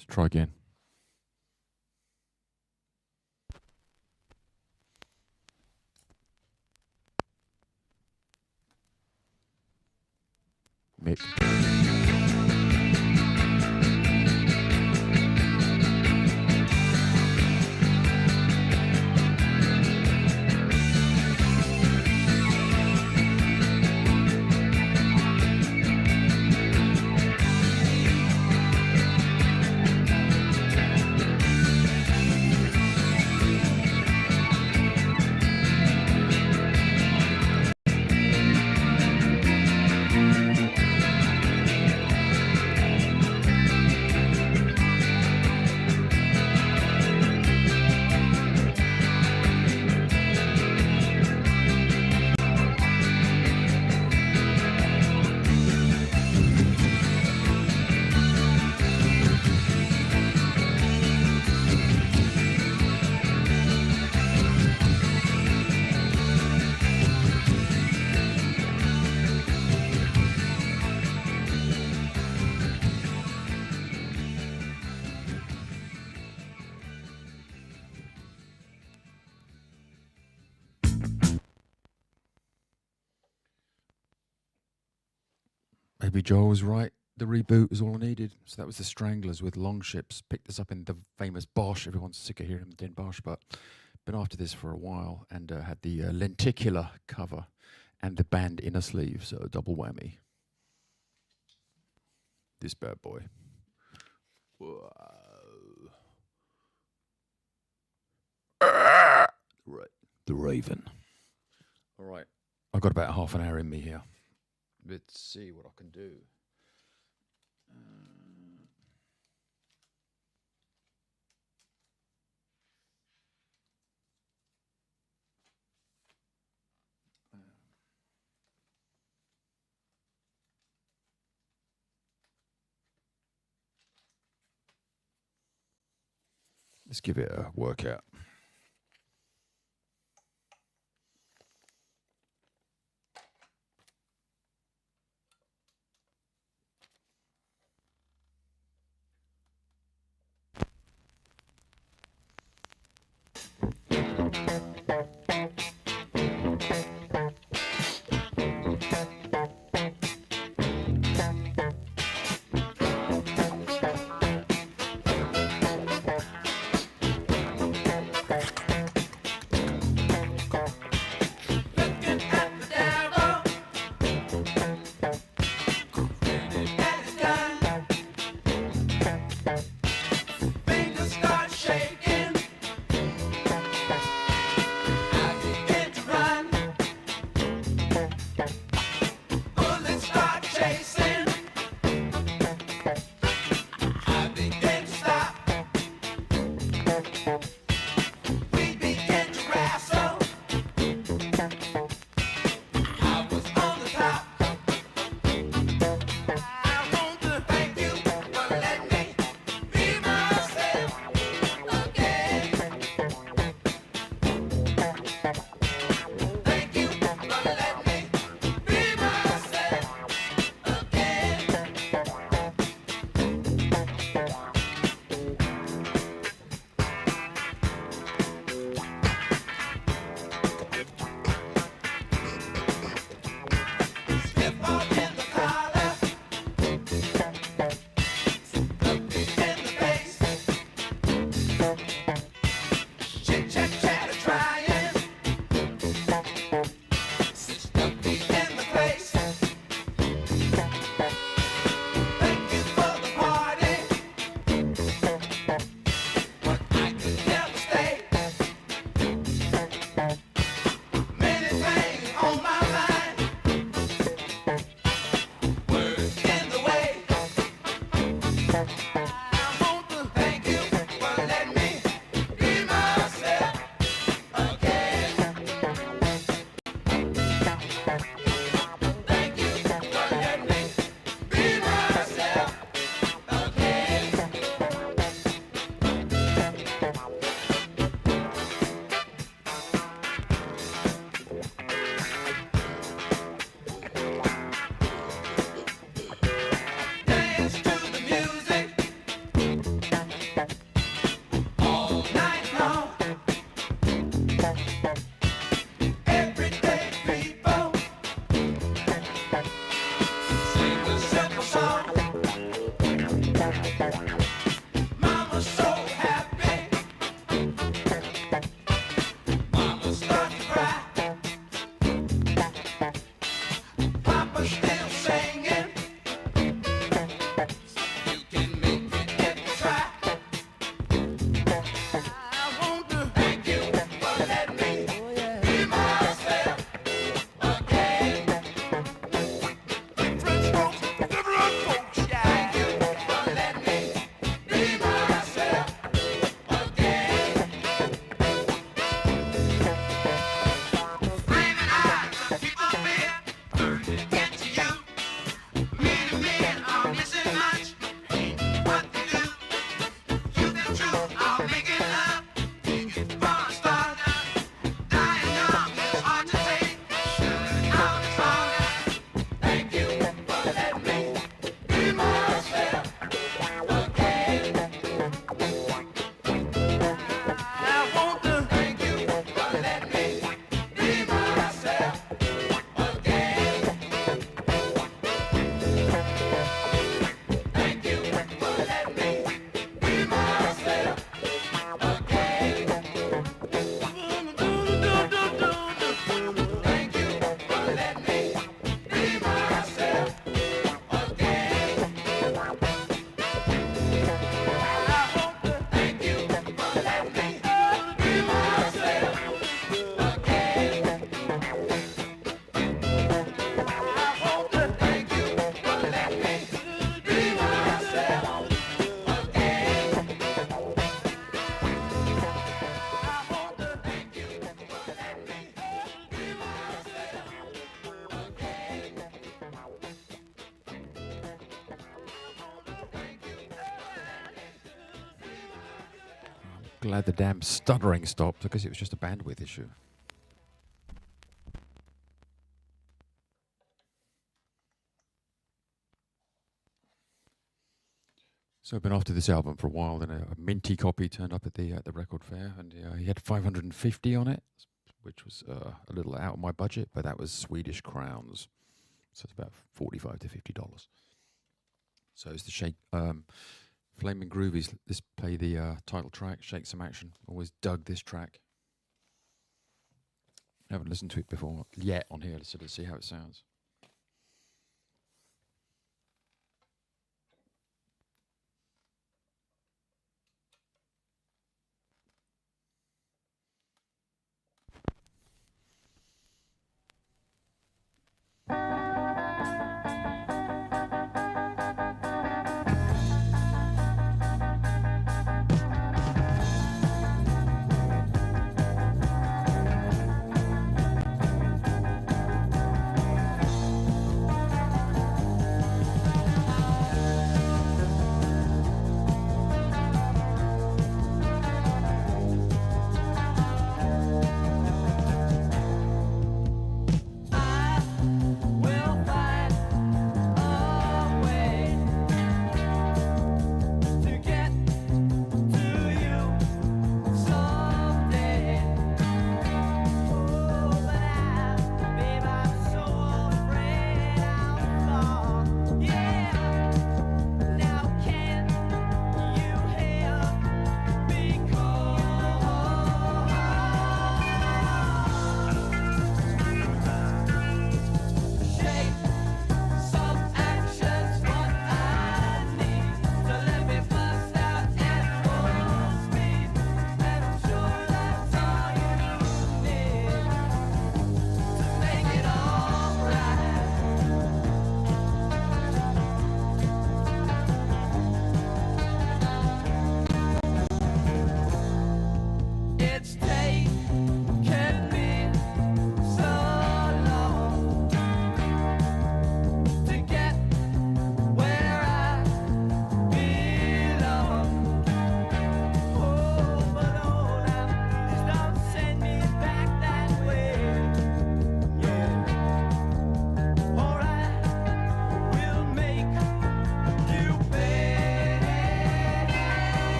Let's try again. Mick. Maybe Joel was right. The reboot is all I needed. So that was the Stranglers with Long Ships. Picked us up in the famous Bosch. Everyone's sick of hearing Den Bosch, but been after this for a while and had the lenticular cover and the band inner sleeve, so double whammy. This bad boy. Whoa. Right, the Raven. All right, I've got about half an hour in me here. Let's see what I can do. Let's give it a workout. Glad the damn stuttering stopped because it was just a bandwidth issue. So I've been after this album for a while. Then a minty copy turned up at the record fair, and he had 550 on it, which was a little out of my budget, but that was Swedish crowns, so it's about $45 to $50. So it's the Shake Flaming Groovies. Let's play the title track, Shake Some Action. Always dug this track. Haven't listened to it before yet on here, so let's see how it sounds.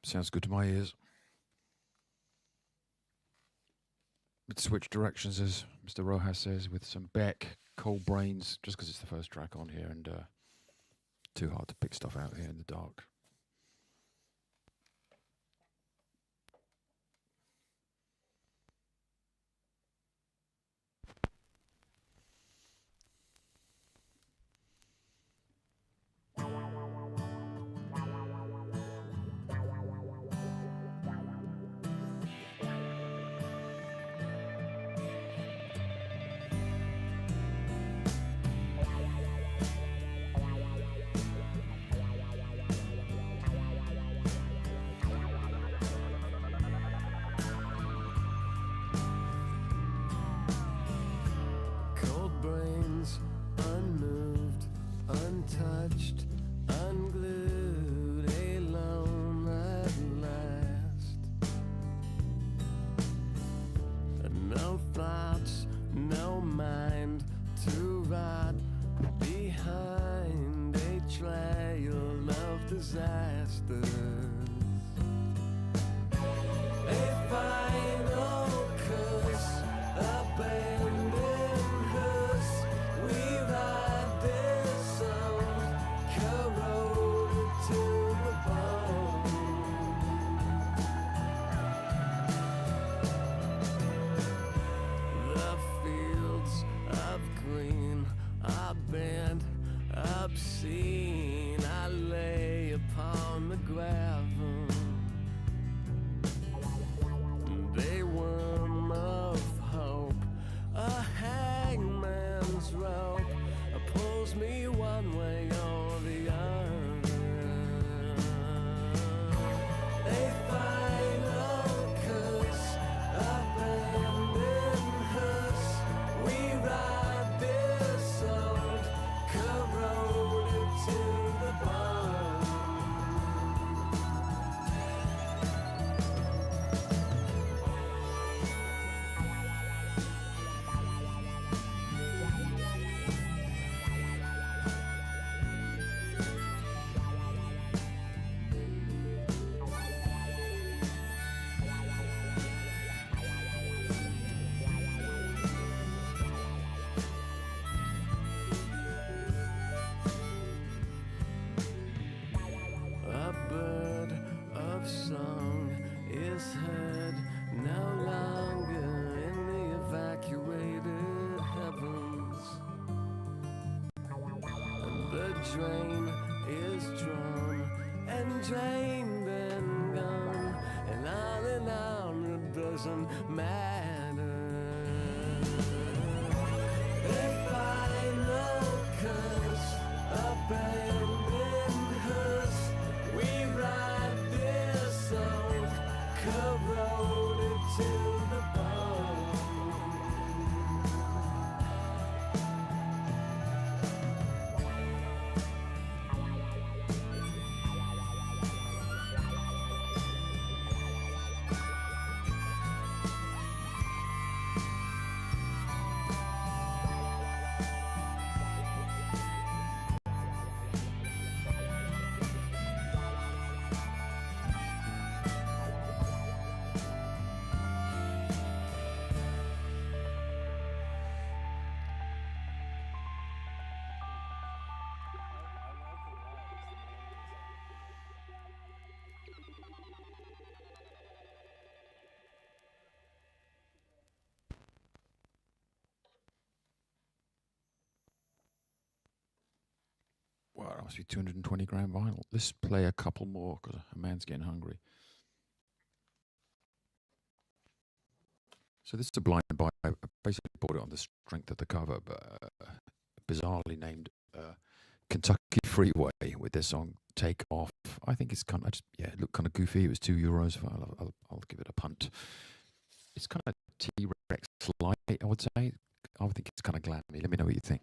Sounds good to my ears. Let's switch directions, as Mr. Rojas says, with some Beck, Cold Brains, just because it's the first track on here and too hard to pick stuff out here in the dark. Untouched, unglued, alone at last. No thoughts, no mind to rot behind a trail of disasters. A final curse, abandoned hearse. We ride this song, corroded to the bone. The fields of green are bent, obscene. I lay upon the gravel. They worm of hope, a hangman's rope pulls me one way or the other. A final curse, abandoned hearse. We ride this old, corroded to the bone. A bird of song is heard no longer in the evacuated heavens. The drain is drawn and drained and gone, and on it doesn't matter. A final curse, abandoned hearse. We ride this old, corroded to the bone. Wow, that must be 220 gram vinyl. Let's play a couple more because a man's getting hungry. So this is a blind buy. I basically bought it on the strength of the cover, but bizarrely named Kentucky Freeway with their song "Take Off." I think it's kind of it looked kind of goofy. It was €2. I'll give it a punt. It's kind of T-Rex light, I would say. I would think it's kind of glammy. Let me know what you think.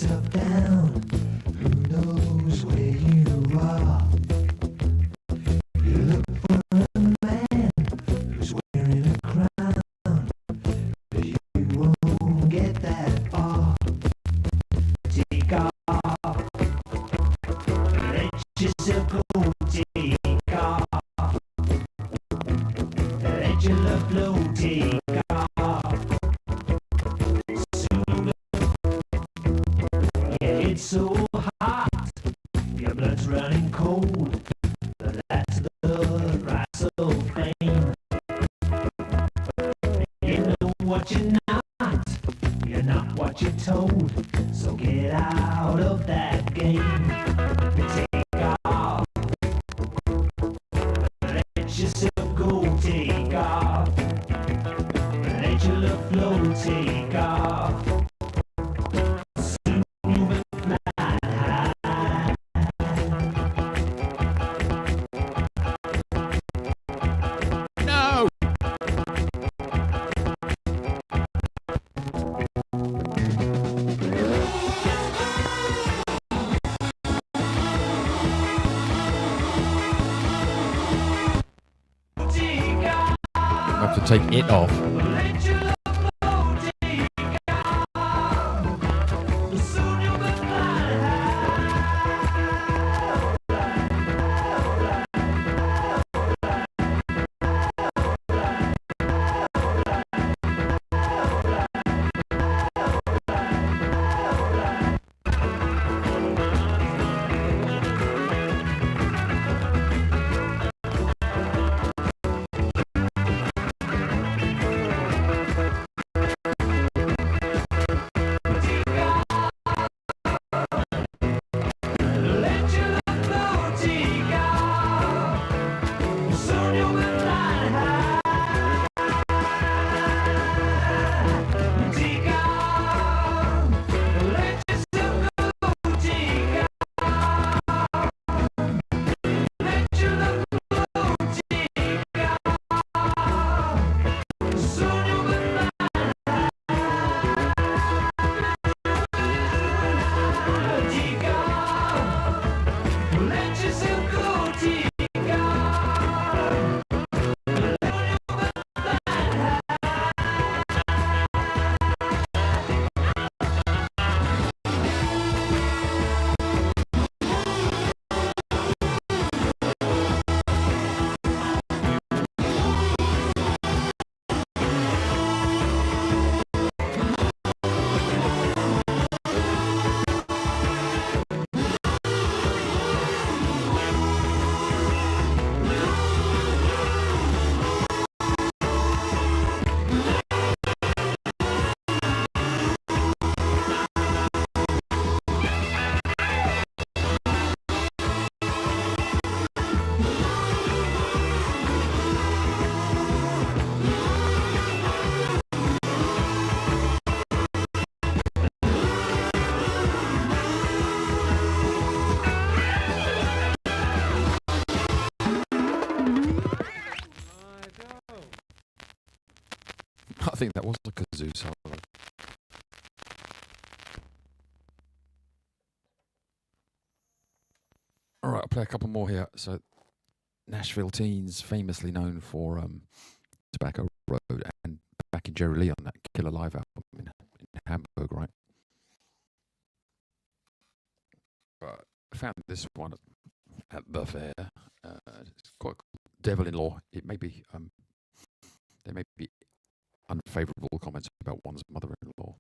yourself down. Who knows where you are? You look for a man who's wearing a crown, but you won't get that far. Take off, let yourself go. Take off, let your love flow. Take off. Soon, yeah, it's so hot. Your blood's running cold. That's the price of fame. You know what you're not. You're not what you're told. So get out of that game. Take off. Let yourself go. Take off. Let your love flow. Take off. Soon you'll be flying high. No! Take off. I have to take it off. Let your love flow. Take off. Soon you'll be flying Let your love flow. Take off. Soon you'll be flying high. Take off. Let yourself go. Take off. Let your love flow. Take off. Soon you'll be flying high. Take off. Let yourself go. Take off. I think that was a kazoo solo. All right, I'll play a couple more here. So, Nashville Teens, famously known for Tobacco Road and back in Jerry Lee on that Killer Live album in Hamburg, right? But I found this one at the fair. It's quite cool. Devil-in-law. It may be there may be unfavourable comments about one's mother-in-law.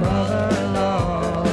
Mother-in-law.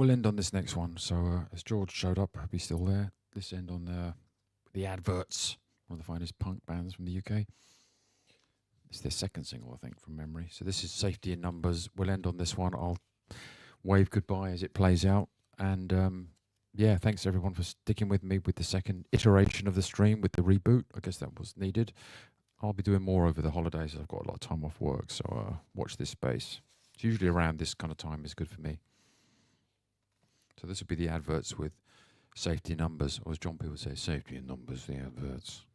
we'll end on this next one. So as George showed up, hope he's still there. This end on the Adverts, one of the finest punk bands from the UK. It's their second single, I think, from memory. So this is Safety in Numbers. We'll end on this one. I'll wave goodbye as it plays out. And yeah, thanks everyone for sticking with me with the second iteration of the stream with the reboot. I guess that was needed. I'll be doing more over the holidays. I've got a lot of time off work, so watch this space. It's usually around this kind of time is good for me. So this will be the Adverts with Safety in Numbers, or as John P would say, Safety in Numbers, the Adverts.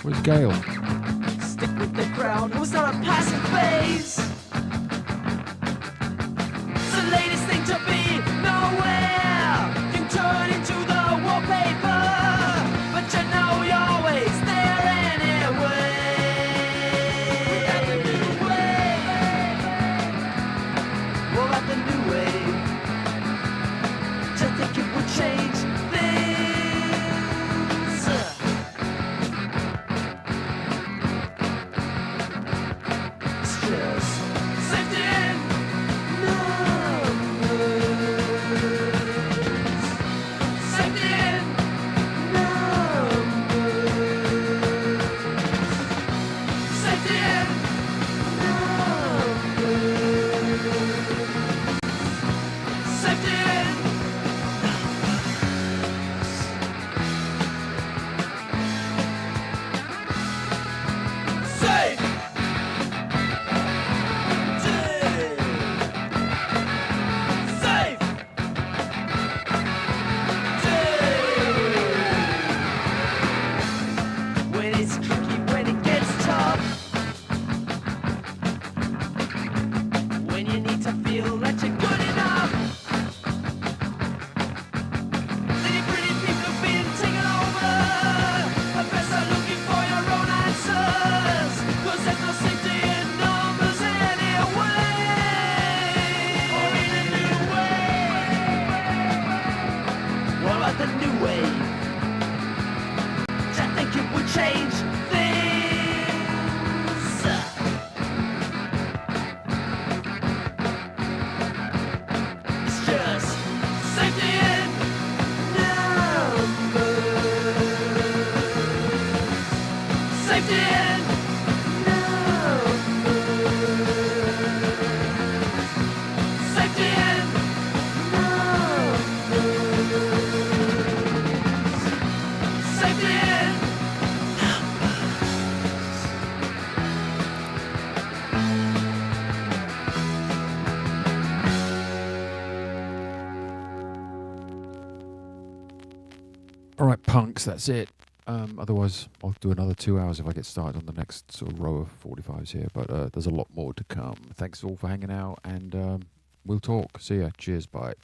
Where's Gail? Stick with the crowd, it was not a passing phase. It's the latest thing to be nowhere. You turn into the wallpaper, but you know you're always there anyway. We got the new wave. What about the new wave? Do you think it would change things? Alright, punks, that's it. Otherwise, I'll do another 2 hours if I get started on the next sort of row of 45s here. But there's a lot more to come. Thanks all for hanging out, and we'll talk. See ya. Cheers. Bye.